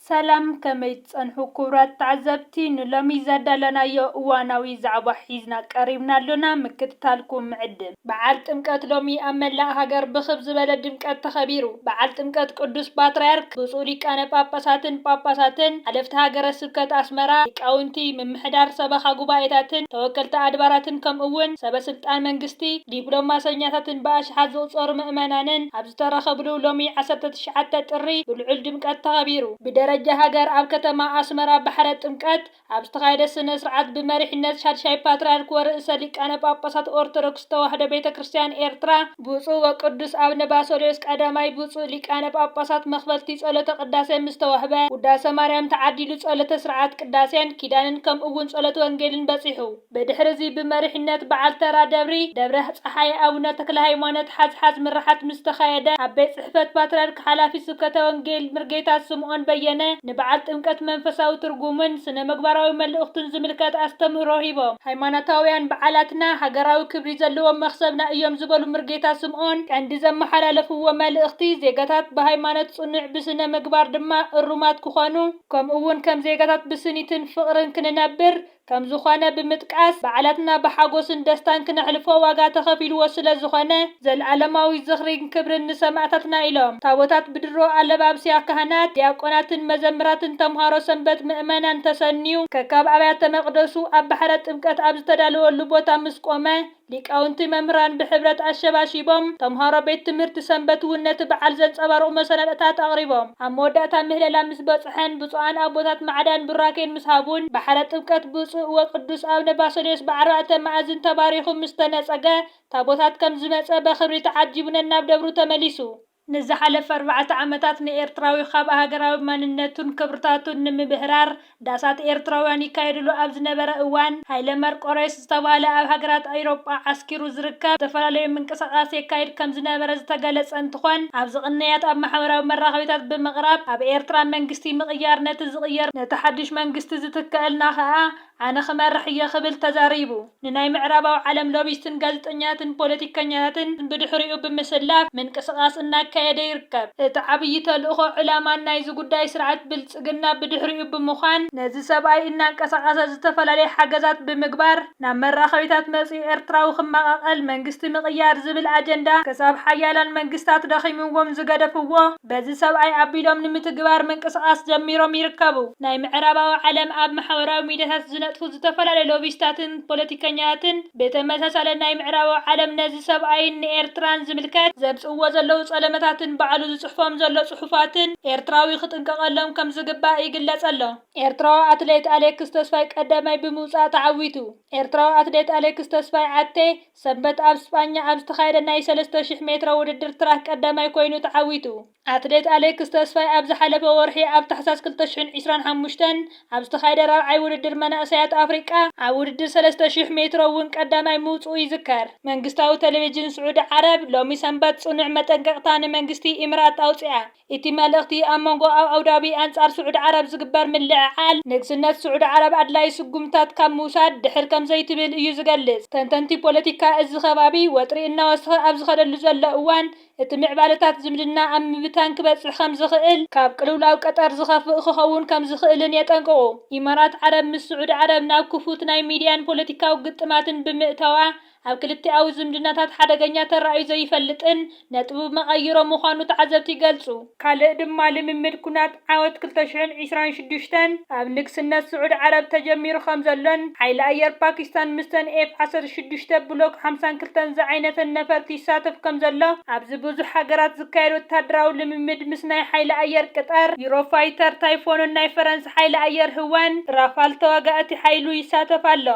ሰላም ከመይ ጸንሑ ክቡራት ተዓዘብቲ ንሎሚ ዘዳለናዮ እዋናዊ ዛዕባ ሒዝና ቀሪብና ኣሎና ምክትታልኩም ምዕድም በዓል ጥምቀት ሎሚ ኣብ መላእ ሃገር ብኽብ ዝበለ ድምቀት ተኸቢሩ በዓል ጥምቀት ቅዱስ ፓትርያርክ ብፁዕ ሊቃነ ጳጳሳትን ሓለፍቲ ሃገረ ስብከት ኣስመራ ሊቃውንቲ ምምሕዳር ሰበኻ ጉባኤታትን ተወከልቲ ኣድባራትን ከምኡውን ሰበስልጣን መንግስቲ ዲፕሎማሰኛታትን ብኣሽሓት ዝቑጸሩ ምእመናንን ኣብ ዝተረኸብሉ ሎሚ 19 ጥሪ ብልዑል ድምቀት ተኸቢሩ ደረጃ ሃገር ኣብ ከተማ ኣስመራ ባሕረ ጥምቀት ኣብ ዝተኻየደ ስነ ስርዓት ብመሪሕነት ሻድሻይ ፓትርያርክ ወርእሰ ሊቃነ ጳጳሳት ኦርቶዶክስ ተዋህዶ ቤተክርስቲያን ኤርትራ ብፁዕ ወቅዱስ አቡነ ባስልዮስ ቀዳማይ ብፁዕ ሊቃነ ጳጳሳት መኽፈልቲ ጸሎተ ቅዳሴ ምስ ተዋህበ ውዳሴ ማርያም ተዓዲሉ ጸሎተ ስርዓት ቅዳሴን ኪዳንን ከምኡውን ጸሎተ ወንጌልን በጺሑ በድሕሪዚ ብመሪሕነት በዓል ተራ ደብረ ፀሓይ አቡነ ተክለ ሃይማኖት ሓዝሓዝ ምርሓት ምስ ተኻየደ ኣብ ቤት ጽሕፈት ፓትርያርክ ሓላፊ ስብከተ ወንጌል ምርጌታ ስምዖን በየነ ንበዓል ጥምቀት መንፈሳዊ ትርጉምን ስነ ምግባራዊ መልእኽትን ዝምልከት ኣስተምህሮ ሂቦም ሃይማኖታውያን በዓላትና ሃገራዊ ክብሪ ዘለዎም መኽሰብና እዮም ዝበሉ ምርጌታ ስምዖን ቀንዲ ዘመሓላለፍዎ መልእኽቲ ዜጋታት ብሃይማኖት ጽኑዕ ብስነ ምግባር ድማ እሩማት ክኾኑ ከምኡውን ከም ዜጋታት ብስኒትን ፍቕርን ክንነብር ከም ዝኾነ ብምጥቃስ በዓላትና ብሓጎስን ደስታን ክነሕልፎ ዋጋ ተኸፊልዎ ስለ ዝኾነ ዘለዓለማዊ ዝኽሪን ክብርን ንሰማዕታትና ኢሎም ታቦታት ብድሮ ኣለባብስያ ካህናት ዲያቆናትን መዘምራትን ተምሃሮ ሰንበት ምእመናን ተሰንዩ ከካብ ኣብያተ መቕደሱ ኣብ ባሕረ ጥምቀት ኣብ ዝተዳለወሉ ቦታ ምስ ቆመ ሊቃውንቲ መምህራን ብሕብረት ኣሸባሺቦም ተምሃሮ ቤት ትምህርቲ ሰንበት እውን ነቲ በዓል ዘንጸባርቑ መሰናዶታት ኣቕሪቦም ኣብ መወዳእታ ምህለላ ምስ በጽሐን ብፁዓን ኣቦታት ማዕዳን ቡራኬን ምስ ሃቡን ባሕረ ጥምቀት ብፁዕ ወቅዱስ አቡነ ባስልዮስ ብ4 መዓዝን ተባሪኹ ምስ ተነጸገ ታቦታት ከም ዝመጸ በኽብሪ ተዓጂቡን ናብ ደብሩ ተመሊሱ ንዝሓለፈ 4 ዓመታት ንኤርትራዊ ካብ ሃገራዊ ማንነቱን ክብርታቱን ንምብህራር ዳሳት ኤርትራውያን ይካየድሉ ኣብ ዝነበረ እዋን ሃይለ መርቆሬዎስ ዝተባሃለ ኣብ ሃገራት ኣውሮጳ ዓስኪሩ ዝርከብ ዝተፈላለዩ ምንቅስቓስ የካይድ ከም ዝነበረ ዝተገለጸ እንትኾን ኣብ ዝቕነያት ኣብ ማሕበራዊ መራኸቢታት ብምቕራብ ኣብ ኤርትራ መንግስቲ ምቕያር ነቲ ዝቕየር ነቲ ሓድሽ መንግስቲ ዝትከአልና ኸኣ ኣነ ክመርሕ እየ ክብል ተዛሪቡ ንናይ ምዕራባዊ ዓለም ሎቢስትን ጋዜጠኛትን ፖለቲከኛታትን ብድሕሪኡ ብምስላፍ ምንቅስቓስ እናካየደ ይርከብ እቲ ዓብዪ ተልእኾ ዕላማ ናይዚ ጉዳይ ስርዓት ብልጽግና ብድሕሪኡ ብምዃን ነዚ ሰብኣይ እናንቀሳቐሰ ዝተፈላለዩ ሓገዛት ብምግባር ናብ መራኸቢታት መፂኡ ኤርትራዊ ክመቓቐል መንግስቲ ምቕያር ዝብል ኣጀንዳ ክሳብ ሓያላን መንግስታት ደኺምዎም ዝገደፍዎ በዚ ሰብኣይ ኣቢሎም ንምትግባር ምንቅስቓስ ጀሚሮም ይርከቡ ናይ ምዕራባዊ ዓለም ኣብ ማሕበራዊ ሚድያታት ዝነጥፉ ዝተፈላለዩ ሎቢስታትን ፖለቲከኛትን ብተመሳሳሊ ናይ ምዕራባዊ ዓለም ነዚ ሰብኣይን ንኤርትራን ዝምልከት ዘብጽዎ ዘለው ጸለመታትን በዓሉ ዝጽሕፎም ዘሎ ጽሑፋትን ኤርትራዊ ክጥንቀቐሎም ከም ዝግባእ ይግለጽ ኣሎ ኤርትራዊ ኣትሌት ኣሌክስ ተስፋይ ቀዳማይ ብምውጻእ ተዓዊቱ ኤርትራዊ ኣትሌት ኣሌክስ ተስፋይ ዓቴ ሰንበት ኣብ ስፓኛ ኣብ ዝተኻየደ ናይ 3000 ሜትሮ ውድድር ትራክ ቀዳማይ ኮይኑ ተዓዊቱ ኣትሌት ኣሌክስ ተስፋይ ኣብ ዝሓለፈ ወርሒ ኣብ ታሕሳስ 2025 ኣብ ዝተኻየደ ራብዓይ ውድድር መናእሰያት ኣፍሪቃ ኣብ ውድድር 3000 ሜትሮ እውን ቀዳማይ ምውጽኡ ይዝከር መንግስታዊ ቴሌቪዥን ስዑድ ዓረብ ሎሚ ሰንበት ጽኑዕ መጠንቀቕታ ንመንግስቲ ኢሚራት ኣውፂኣ እቲ መልእኽቲ ኣብ መንጎ ኣብ ኣውዳቢ ኣንጻር ስዑድ ዓረብ ዝግበር ምልዕዓል ንግስነት ስዑድ ዓረብ ኣድላይ ስጉምታት ካብ ምውሳድ ድሕር ከም ዘይትብል እዩ ዝገልጽ ተንተንቲ ፖለቲካ እዚ ከባቢ ወጥሪ እናወስኸ ኣብ ዝኸደሉ ዘሎ እዋን እቲ ምዕባለታት ዝምድና ኣብ ምብታን ክበጽሕ ከም ዝኽእል ካብ ቅልውላው ቀጠር ዝኸፍእ ክኸውን ከም ዝኽእልን የጠንቅቑ ኢሚራት ዓረብ ምስ ስዑድ ዓረብ ናብ ክፉት ናይ ሚድያን ፖለቲካዊ ግጥማትን ብምእተዋ ኣብ ክልቲኣዊ ዝምድናታት ሓደገኛ ተራእዩ ዘይፈልጥን ነጥቡ መቐይሮ ምዃኑ ተዓዘብቲ ይገልጹ ካልእ ድማ ልምምድ ኩናት ዓወት 2026 ኣብ ንግስነት ስዑድ ዓረብ ተጀሚሩ ከም ዘሎን ሓይሊ ኣየር ፓኪስታን ምስተን F-16 ብሎክ 52 ዝዓይነተን ነፈርቲ ይሳተፍ ከም ዘሎ ኣብዚ ብዙሕ ሃገራት ዝካየድ ወታደራዊ ልምምድ ምስ ናይ ሓይሊ ኣየር ቅጠር ዩሮፋይተር ታይፎንን ናይ ፈረንሳይ ሓይሊ ኣየር ህዋን ራፋል ተዋጋእቲ ሓይሉ ይሳተፍ ኣሎ